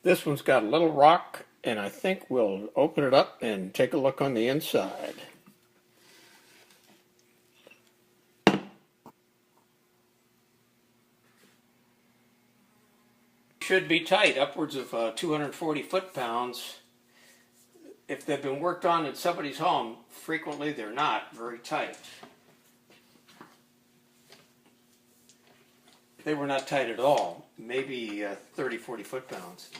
This one's got a little rock, and I think we'll open it up and take a look on the inside. Should be tight, upwards of 240 foot-pounds. If they've been worked on in somebody's home, frequently they're not very tight. They were not tight at all, maybe 30, 40 foot-pounds.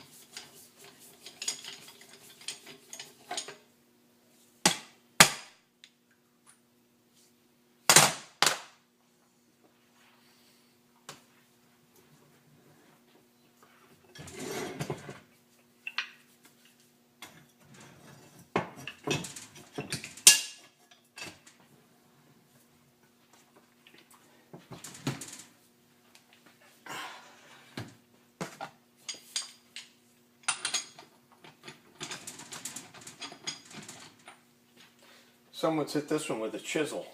Someone's hit this one with a chisel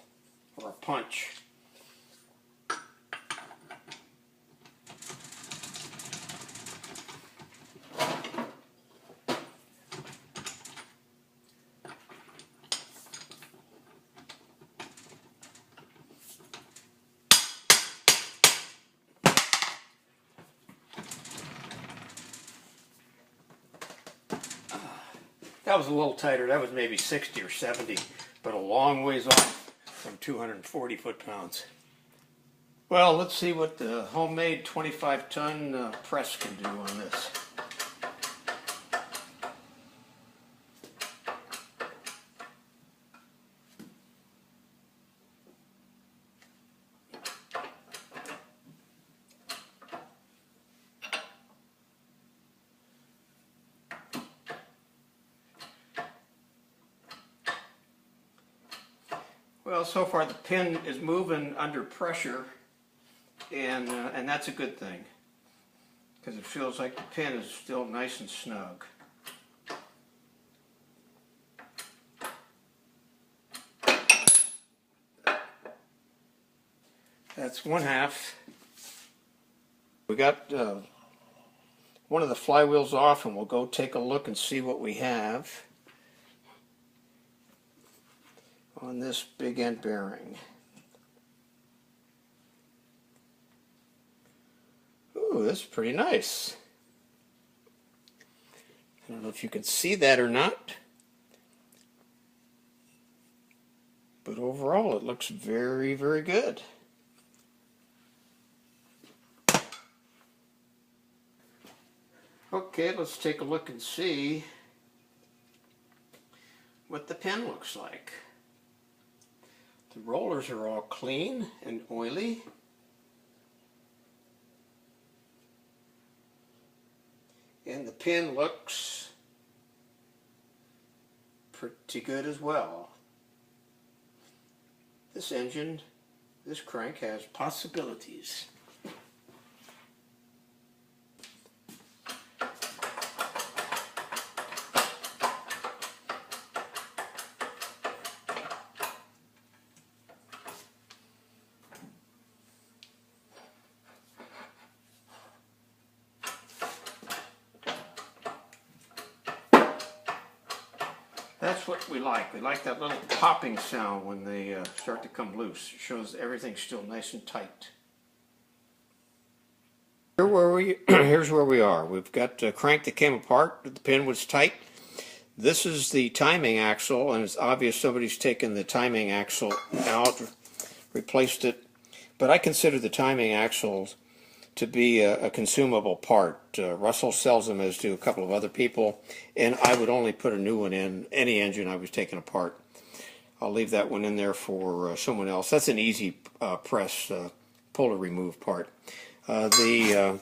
or a punch. That was a little tighter. That was maybe 60 or 70, but a long ways off from 240 foot-pounds. Well, let's see what the homemade 25-ton press can do on this. Well, so far the pin is moving under pressure, and that's a good thing, because it feels like the pin is still nice and snug. That's one half. We got one of the flywheels off, and we'll go take a look and see what we have on this big end bearing. Ooh, this is pretty nice. I don't know if you can see that or not, but overall it looks very, very good. Okay, let's take a look and see what the pin looks like. The rollers are all clean and oily. And the pin looks pretty good as well. This engine, this crank has possibilities. That's what we like. We like that little popping sound when they start to come loose. It shows everything's still nice and tight. Here's where we are. We've got a crank that came apart. The pin was tight. This is the timing axle, and it's obvious somebody's taken the timing axle out, replaced it. But I consider the timing axles to be a consumable part. Russell sells them, as do a couple of other people, and I would only put a new one in any engine I was taking apart. I'll leave that one in there for someone else. That's an easy press, pull or remove part. The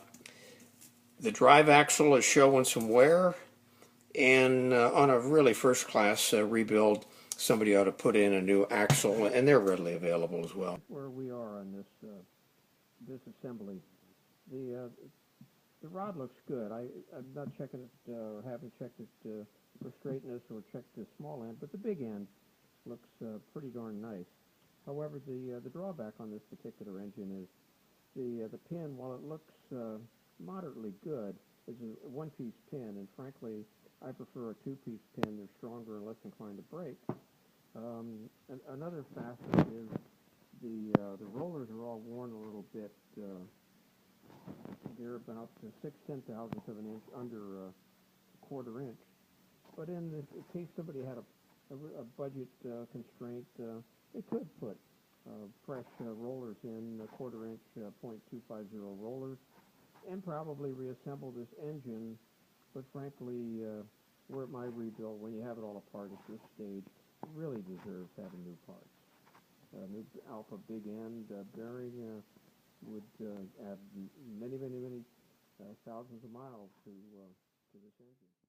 drive axle is showing some wear, and on a really first-class rebuild, somebody ought to put in a new axle, and they're readily available as well. Where we are on this assembly. The rod looks good. I'm not checking it or haven't checked it for straightness or checked the small end, but the big end looks pretty darn nice. However, the drawback on this particular engine is the pin, while it looks moderately good, is a one-piece pin, and frankly, I prefer a two-piece pin. They're stronger and less inclined to break. Another facet is the rollers are all worn a little bit. They're about 6/10,000ths of an inch under a quarter inch. But in the case somebody had a budget constraint, they could put fresh rollers in, quarter inch .250 rollers, and probably reassemble this engine. But frankly, we're at my rebuild. When you have it all apart at this stage, it really deserves having new parts. New alpha big end bearing would add many thousands of miles to this engine.